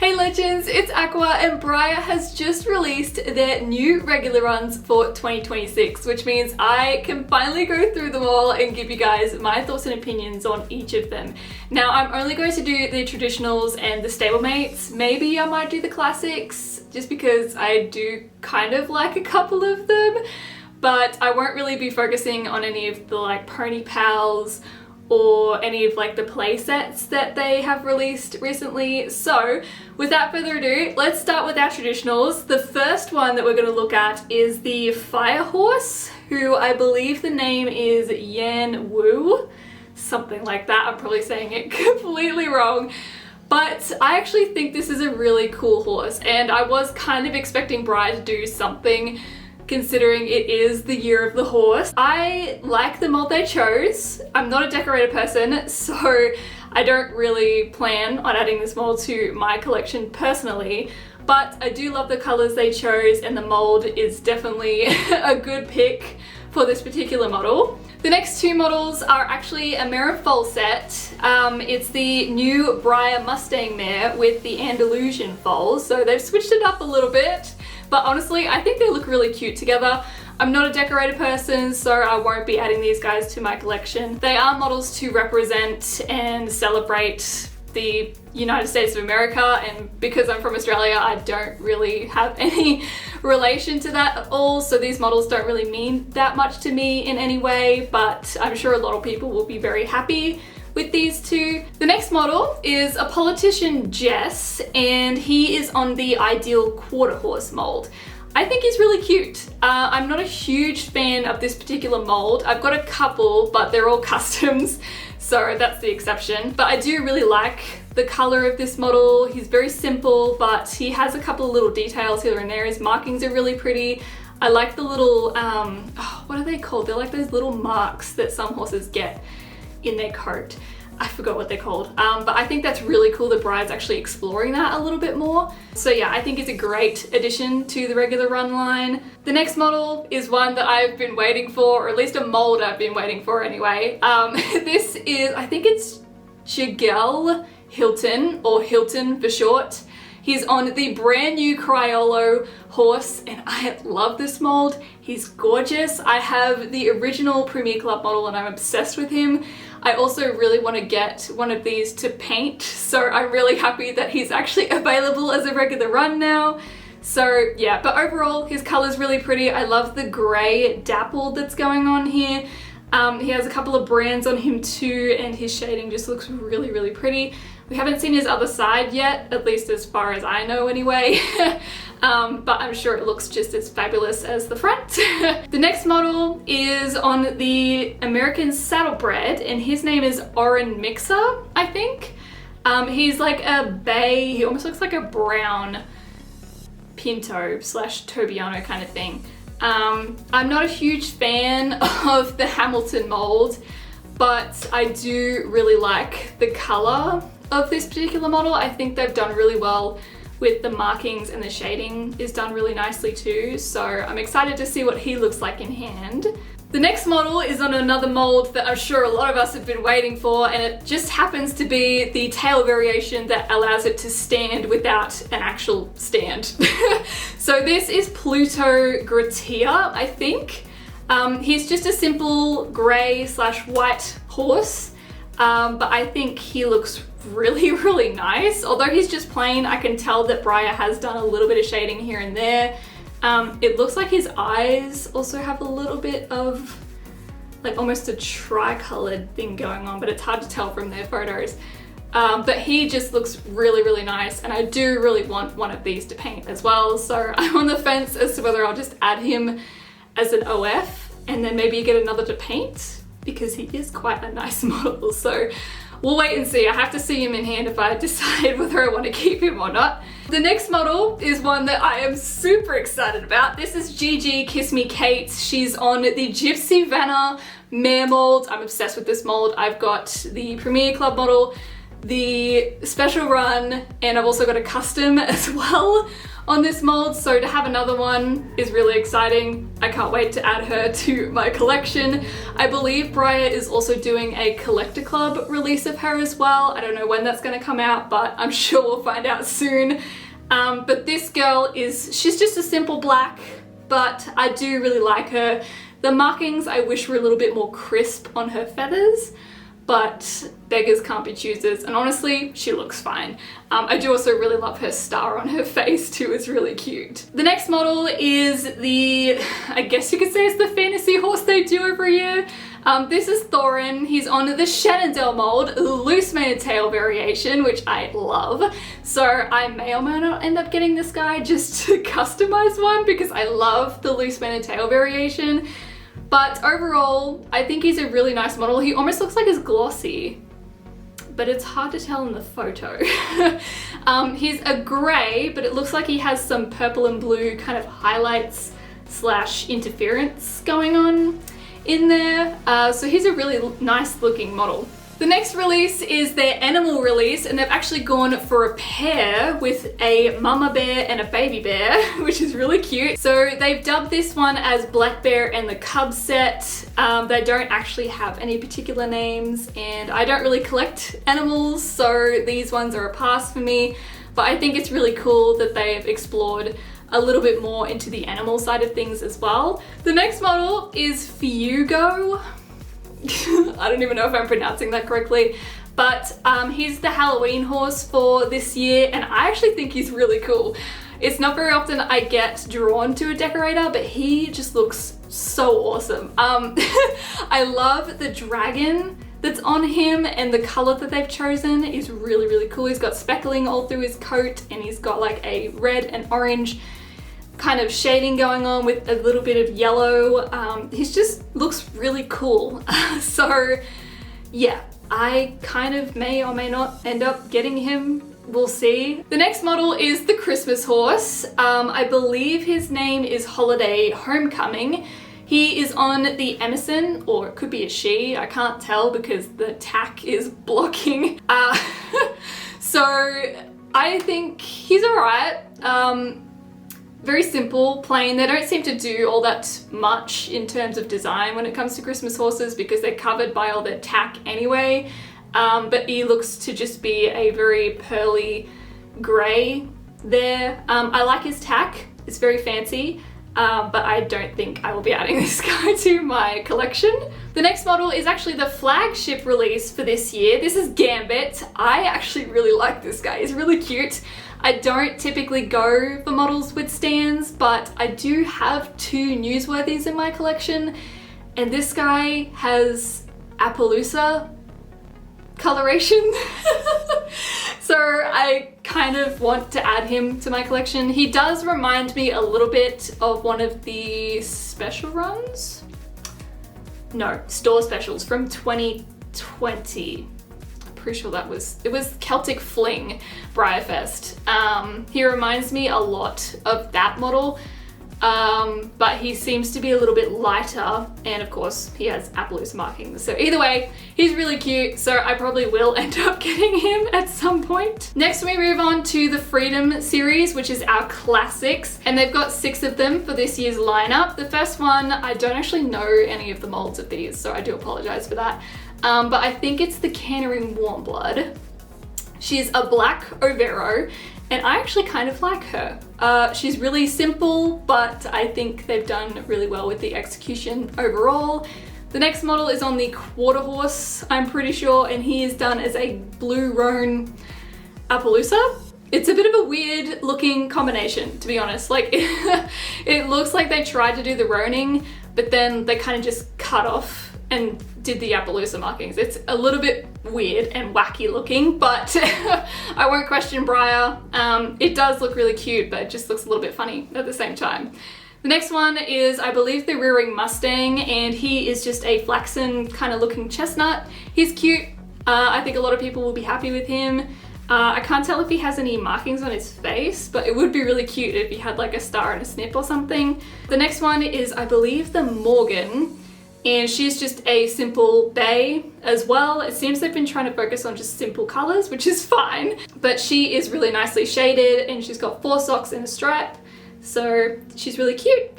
Hey legends, it's Aqua and Breyer has just released their new regular runs for 2026, which means I can finally go through them all and give you guys my thoughts and opinions on each of them. Now I'm only going to do the traditionals and the stablemates. Maybe I might do the classics just because I do kind of like a couple of them, but I won't really be focusing on any of the like pony pals or any of like the play sets that they have released recently. So without further ado, let's start with our traditionals. The first one that we're going to look at is the fire horse, who I believe the name is Yan Wu, something like that. I'm probably saying it completely wrong. But I actually think this is a really cool horse, and I was kind of expecting Breyer to do something considering it is the year of the horse. I like the mold they chose. I'm not a decorator person, so I don't really plan on adding this mold to my collection personally, but I do love the colors they chose and the mold is definitely a good pick for this particular model. The next two models are actually a mare and foal set. It's the new Breyer Mustang mare with the Andalusian foals, so they've switched it up a little bit. But honestly, I think they look really cute together. I'm not a decorator person, so I won't be adding these guys to my collection. They are models to represent and celebrate the United States of America, and because I'm from Australia, I don't really have any relation to that at all, so these models don't really mean that much to me in any way, but I'm sure a lot of people will be very happy with these two. The next model is a politician Jess, and he is on the ideal quarter horse mold. I think he's really cute. I'm not a huge fan of this particular mold. I've got a couple, but they're all customs, so that's the exception. But I do really like the color of this model. He's very simple, but he has a couple of little details here and there. His markings are really pretty. I like the little, what are they called? They're like those little marks that some horses get in their coat. I forgot what they're called, but I think that's really cool that Breyer's actually exploring that a little bit more. So yeah, I think it's a great addition to the regular run line. The next model is one that I've been waiting for, or at least a mold I've been waiting for anyway. This is, I think it's Jigel Hilton, or Hilton for short. He's on the brand new Criollo horse, and I love this mold. He's gorgeous. I have the original Premier Club model and I'm obsessed with him. I also really want to get one of these to paint, so I'm really happy that he's actually available as a regular run now. So yeah, but overall his color's really pretty. I love the gray dapple that's going on here. He has a couple of brands on him too, and his shading just looks really, really pretty. We haven't seen his other side yet, at least as far as I know anyway. But I'm sure it looks just as fabulous as the front. The next model is on the American Saddlebred, and his name is Oren Mixer, I think. He's like a bay, he almost looks like a brown Pinto slash Tobiano kind of thing. I'm not a huge fan of the Hamilton mold, but I do really like the color of this particular model. I think they've done really well with the markings, and the shading is done really nicely too, so I'm excited to see what he looks like in hand. The next model is on another mold that I'm sure a lot of us have been waiting for, and it just happens to be the tail variation that allows it to stand without an actual stand. So this is Pluto Gratia, I think. He's just a simple grey slash white horse, but I think he looks really, really nice. Although he's just plain, I can tell that Breyer has done a little bit of shading here and there. It looks like his eyes also have a little bit of like almost a tri-colored thing going on, but it's hard to tell from their photos. But he just looks really, really nice, and I do really want one of these to paint as well. So I'm on the fence as to whether I'll just add him as an OF and then maybe get another to paint, because he is quite a nice model. So we'll wait and see. I have to see him in hand if I decide whether I want to keep him or not. The next model is one that I am super excited about. This is Gigi Kiss Me Kate. She's on the Gypsy Vanna mare mold. I'm obsessed with this mold. I've got the Premier Club model, the special run, and I've also got a custom as well on this mold, so to have another one is really exciting. I can't wait to add her to my collection. I believe Breyer is also doing a collector club release of her as well. I don't know when that's going to come out, but I'm sure we'll find out soon. But this girl she's just a simple black, but I do really like her. The markings I wish were a little bit more crisp on her feathers, but beggars can't be choosers, and honestly, she looks fine. I do also really love her star on her face too, it's really cute. The next model is I guess you could say it's the fantasy horse they do every year. This is Thorin. He's on the Shenandoah mold, loose mane and tail variation, which I love. So I may or may not end up getting this guy just to customize one because I love the loose mane and tail variation. But overall, I think he's a really nice model. He almost looks like he's glossy, but it's hard to tell in the photo. He's a grey, but it looks like he has some purple and blue kind of highlights / interference going on in there. So he's a really nice looking model. The next release is their animal release, and they've actually gone for a pair with a mama bear and a baby bear, which is really cute. So they've dubbed this one as Black Bear and the Cub set. They don't actually have any particular names, and I don't really collect animals, so these ones are a pass for me. But I think it's really cool that they've explored a little bit more into the animal side of things as well. The next model is Fugo. I don't even know if I'm pronouncing that correctly, but he's the Halloween horse for this year, and I actually think he's really cool. It's not very often I get drawn to a decorator, but he just looks so awesome. I love the dragon that's on him, and the color that they've chosen is really, really cool. He's got speckling all through his coat, and he's got like a red and orange kind of shading going on with a little bit of yellow. He just looks really cool. So yeah, I kind of may or may not end up getting him. We'll see. The next model is the Christmas horse. I believe his name is Holiday Homecoming. He is on the Emerson, or it could be a she, I can't tell because the tack is blocking. So I think he's alright. Very simple, plain. They don't seem to do all that much in terms of design when it comes to Christmas horses because they're covered by all their tack anyway. But he looks to just be a very pearly grey there. I like his tack, it's very fancy, but I don't think I will be adding this guy to my collection. The next model is actually the flagship release for this year. This is Gambit. I actually really like this guy, he's really cute. I don't typically go for models with stands, but I do have 2 newsworthies in my collection, and this guy has Appaloosa coloration. So I kind of want to add him to my collection. He does remind me a little bit of one of the special runs? No, store specials from 2020. Pretty sure it was Celtic Fling Breyerfest. He reminds me a lot of that model, but he seems to be a little bit lighter, and of course he has Appaloosa markings. So either way, he's really cute, so I probably will end up getting him at some point. Next we move on to the Freedom series, which is our classics, and they've got 6 of them for this year's lineup. The first one, I don't actually know any of the molds of these, so I do apologize for that. But I think it's the Cantering Warmblood. She's a black Overo, and I actually kind of like her. She's really simple, but I think they've done really well with the execution overall. The next model is on the Quarter Horse, I'm pretty sure, and he is done as a blue roan Appaloosa. It's a bit of a weird looking combination, to be honest. Like, it looks like they tried to do the roaning, but then they kind of just cut off and did the Appaloosa markings. It's a little bit weird and wacky looking, but I won't question Breyer. It does look really cute, but it just looks a little bit funny at the same time. The next one is, I believe, the Rearing Mustang, and he is just a flaxen kind of looking chestnut. He's cute. I think a lot of people will be happy with him. I can't tell if he has any markings on his face, but it would be really cute if he had like a star and a snip or something. The next one is, I believe, the Morgan. and she's just a simple bay as well. It seems they've been trying to focus on just simple colors, which is fine, but she is really nicely shaded and she's got 4 socks and a stripe, so she's really cute.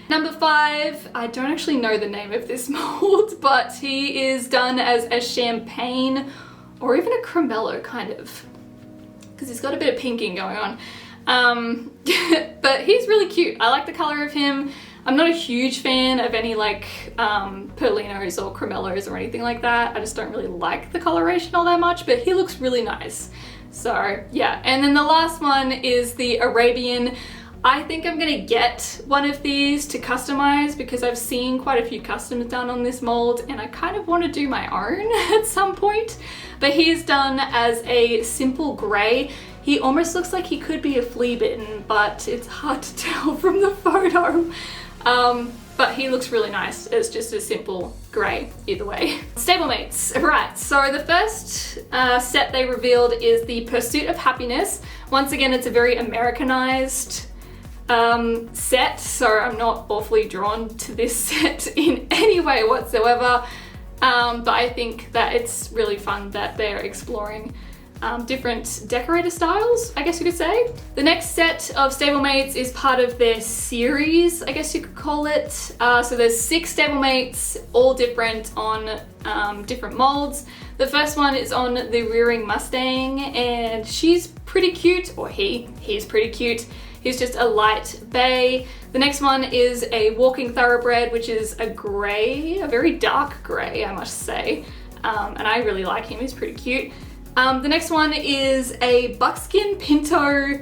Number 5, I don't actually know the name of this mold, but he is done as a champagne or even a cremello kind of, because he's got a bit of pinking going on. But he's really cute. I like the color of him. I'm not a huge fan of any like Perlinos or cremellos or anything like that. I just don't really like the coloration all that much, but he looks really nice. So yeah, and then the last one is the Arabian. I think I'm gonna get one of these to customize because I've seen quite a few customs done on this mold and I kind of want to do my own at some point. But he's done as a simple grey. He almost looks like he could be a flea bitten, but it's hard to tell from the photo. But he looks really nice. It's just a simple grey either way. Stablemates, right, so the first set they revealed is the Pursuit of Happiness. Once again, it's a very Americanized set, so I'm not awfully drawn to this set in any way whatsoever, but I think that it's really fun that they're exploring different decorator styles, I guess you could say. The next set of stablemates is part of their series, I guess you could call it. So there's 6 stablemates, all different on different molds. The first one is on the Rearing Mustang, and she's pretty cute, or he's pretty cute. He's just a light bay. The next one is a Walking Thoroughbred, which is a grey, a very dark grey, I must say. And I really like him, he's pretty cute. The next one is a Buckskin Pinto.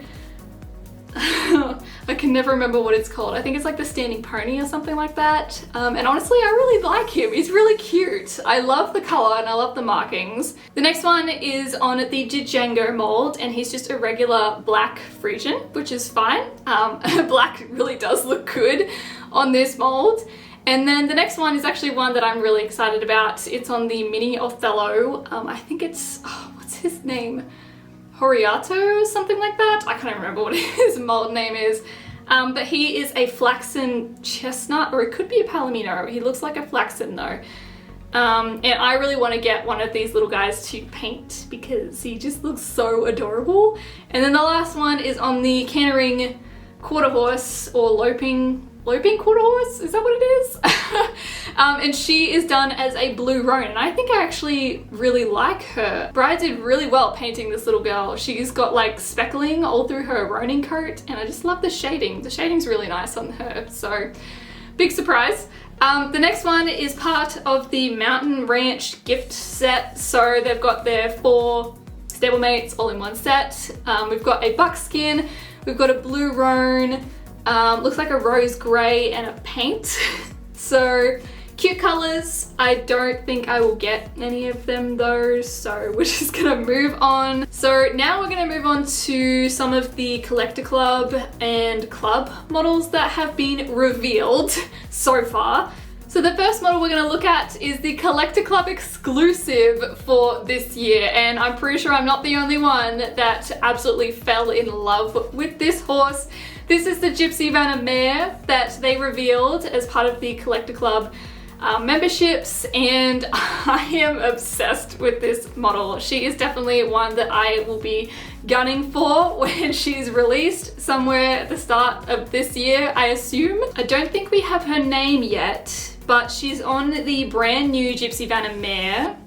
I can never remember what it's called. I think it's like the Standing Pony or something like that. And honestly, I really like him. He's really cute. I love the color and I love the markings. The next one is on the Django mold, and he's just a regular black Frisian, which is fine. Black really does look good on this mold. And then the next one is actually one that I'm really excited about. It's on the Mini Othello. I think it's, what's his name? Horiato or something like that. I can't remember what his mold name is. But he is a flaxen chestnut, or it could be a palomino. He looks like a flaxen though. And I really want to get one of these little guys to paint because he just looks so adorable. And then the last one is on the Cantering Quarter Horse, or Loping Quarter Horse, is that what it is? And she is done as a blue roan, and I think I actually really like her. Breyer did really well painting this little girl. She's got like speckling all through her roaning coat, and I just love the shading. The shading's really nice on her, so big surprise. The next one is part of the Mountain Ranch gift set. So they've got their 4 stablemates all in one set. We've got a buckskin, we've got a blue roan, looks like a rose grey and a paint. So cute colors. I don't think I will get any of them though, so we're just gonna move on. So now we're gonna move on to some of the Collector Club and Club models that have been revealed so far. So the first model we're going to look at is the Collector Club exclusive for this year, and I'm pretty sure I'm not the only one that absolutely fell in love with this horse. This is the Gypsy Vanna mare that they revealed as part of the Collector Club memberships, and I am obsessed with this model. She is definitely one that I will be gunning for when she's released somewhere at the start of this year, I assume. I don't think we have her name yet, but she's on the brand new Gypsy Vanna mare.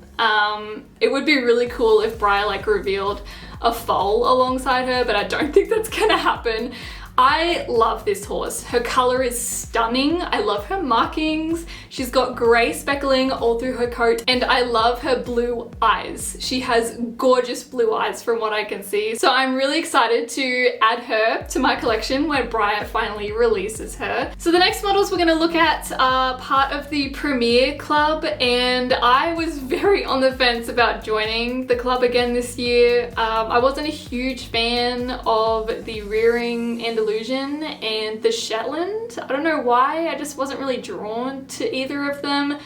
It would be really cool if Breyer like revealed a foal alongside her, but I don't think that's gonna happen. I love this horse. Her color is stunning. I love her markings. She's got gray speckling all through her coat, and I love her blue eyes. She has gorgeous blue eyes from what I can see. So I'm really excited to add her to my collection when Breyer finally releases her. So the next models we're gonna look at are part of the Premier Club, and I was very on the fence about joining the club again this year. I wasn't a huge fan of the Rearing and Illusion and the Shetland. I don't know why, I just wasn't really drawn to either of them.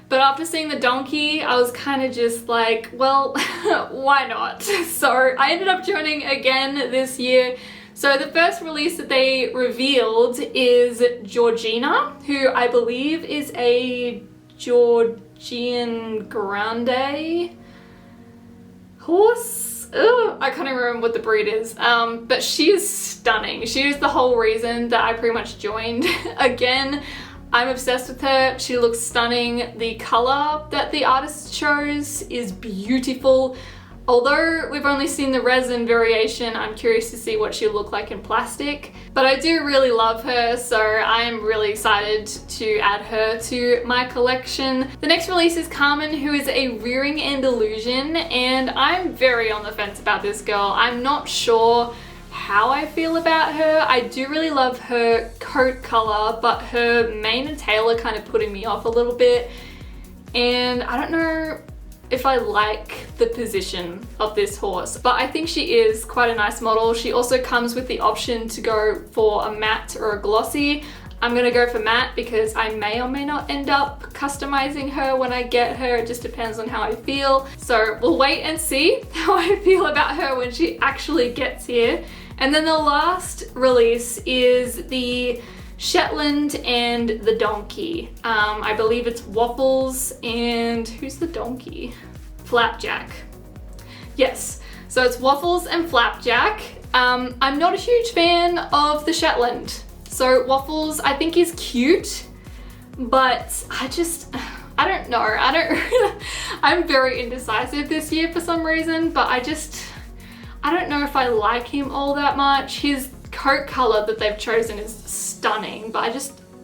But after seeing the donkey, I was kind of just like, well, why not? So I ended up joining again this year. So the first release that they revealed is Georgina, who I believe is a Georgian Grande horse. Ugh, I can't even remember what the breed is, but she is stunning. She is the whole reason that I pretty much joined. Again, I'm obsessed with her. She looks stunning. The color that the artist chose is beautiful. Although we've only seen the resin variation, I'm curious to see what she'll look like in plastic. But I do really love her, so I am really excited to add her to my collection. The next release is Carmen, who is a rearing and illusion, and I'm very on the fence about this girl. I'm not sure how I feel about her. I do really love her coat color, but her mane and tail are kind of putting me off a little bit. And I don't know if I like the position of this horse, but I think she is quite a nice model. She also comes with the option to go for a matte or a glossy. I'm gonna go for matte because I may or may not end up customizing her when I get her. It just depends on how I feel. So we'll wait and see how I feel about her when she actually gets here. And then the last release is the Shetland and the donkey. I believe it's Waffles and who's the donkey? Flapjack. Yes, so it's Waffles and Flapjack. I'm not a huge fan of the Shetland. So Waffles, I think is cute, but I don't know. I'm very indecisive this year for some reason, but I don't know if I like him all that much. His coat color that they've chosen is stunning, but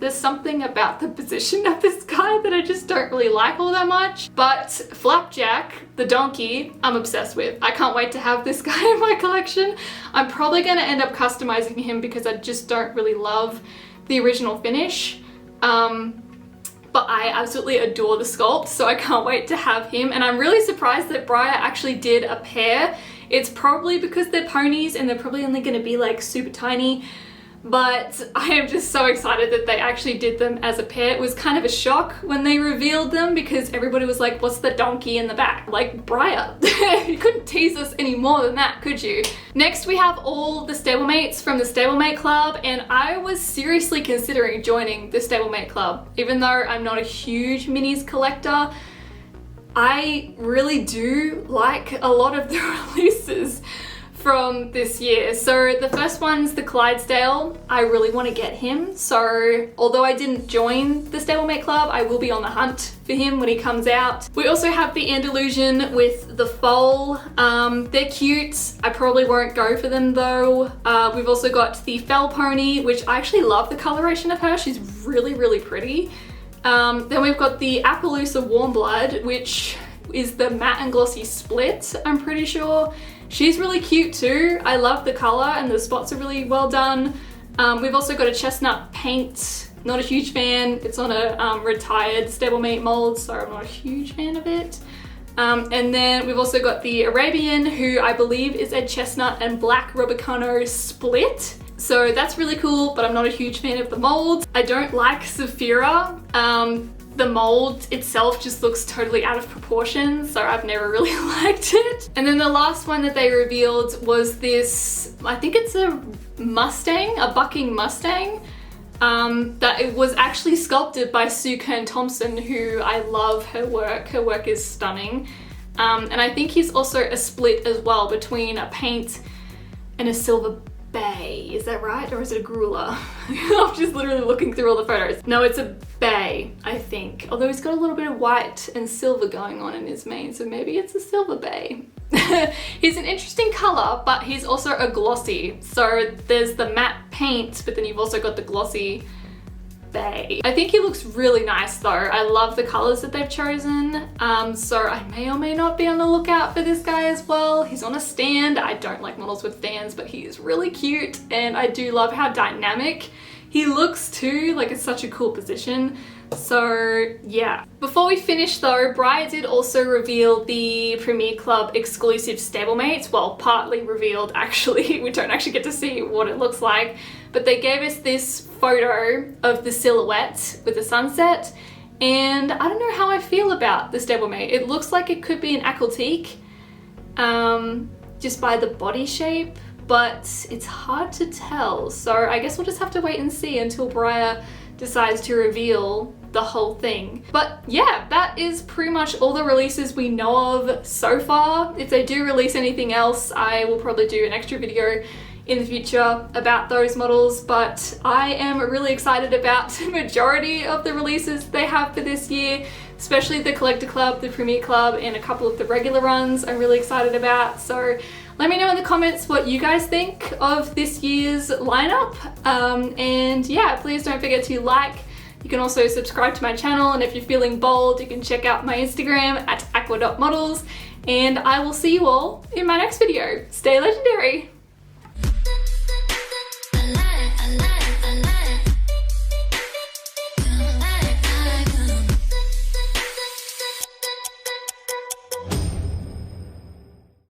there's something about the position of this guy that I just don't really like all that much. But Flapjack, the donkey, I'm obsessed with. I can't wait to have this guy in my collection. I'm probably gonna end up customizing him because I just don't really love the original finish. But I absolutely adore the sculpt, so I can't wait to have him. And I'm really surprised that Breyer actually did a pair. It's probably because they're ponies and they're probably only gonna be like super tiny, but I am just so excited that they actually did them as a pair. It was kind of a shock when they revealed them because everybody was like, what's the donkey in the back? Like, Breyer, you couldn't tease us any more than that, could you? Next, we have all the stablemates from the Stablemate Club, and I was seriously considering joining the Stablemate Club. Even though I'm not a huge minis collector, I really do like a lot of the releases from this year. So the first one's the Clydesdale. I really want to get him. So although I didn't join the Stablemate Club, I will be on the hunt for him when he comes out. We also have the Andalusian with the foal. They're cute. I probably won't go for them though. We've also got the Fell Pony, which I actually love the coloration of her. She's really, really pretty. Then we've got the Appaloosa Warm Blood, which is the matte and glossy split, I'm pretty sure. She's really cute too. I love the color and the spots are really well done. We've also got a Chestnut Paint. Not a huge fan. It's on a retired stablemate mold, so I'm not a huge fan of it. And then we've also got the Arabian, who I believe is a Chestnut and Black Robicano split. So that's really cool, but I'm not a huge fan of the mold. I don't like Saphira. The mold itself just looks totally out of proportion, so I've never really liked it. And then the last one that they revealed was this, I think it's a Mustang, a bucking Mustang, that it was actually sculpted by Sue Kern-Thompson, who I love her work. Her work is stunning. And I think he's also a split as well between a paint and a silver bay. Is that right? Or is it a grueler? I'm just literally looking through all the photos. No, it's a bay, I think. Although he's got a little bit of white and silver going on in his mane, so maybe it's a silver bay. He's an interesting color, but he's also a glossy. So there's the matte paint, but then you've also got the glossy bay. I think he looks really nice though. I love the colors that they've chosen. So I may or may not be on the lookout for this guy as well. He's on a stand. I don't like models with stands, but he is really cute, and I do love how dynamic he looks too. Like, it's such a cool position. So yeah. Before we finish though, Breyer did also reveal the Premier Club exclusive stablemates. Well, partly revealed actually. We don't actually get to see what it looks like, but they gave us this photo of the silhouette with the sunset, and I don't know how I feel about the stablemate. It looks like it could be an aquatique, just by the body shape, but it's hard to tell. So I guess we'll just have to wait and see until Breyer decides to reveal the whole thing. But yeah, that is pretty much all the releases we know of so far. If they do release anything else, I will probably do an extra video in the future about those models, but I am really excited about the majority of the releases they have for this year, especially the Collector Club, the Premier Club, and a couple of the regular runs I'm really excited about. So let me know in the comments what you guys think of this year's lineup. And yeah, please don't forget to like. You can also subscribe to my channel, and if you're feeling bold, you can check out my Instagram at aqua.models, and I will see you all in my next video. Stay legendary!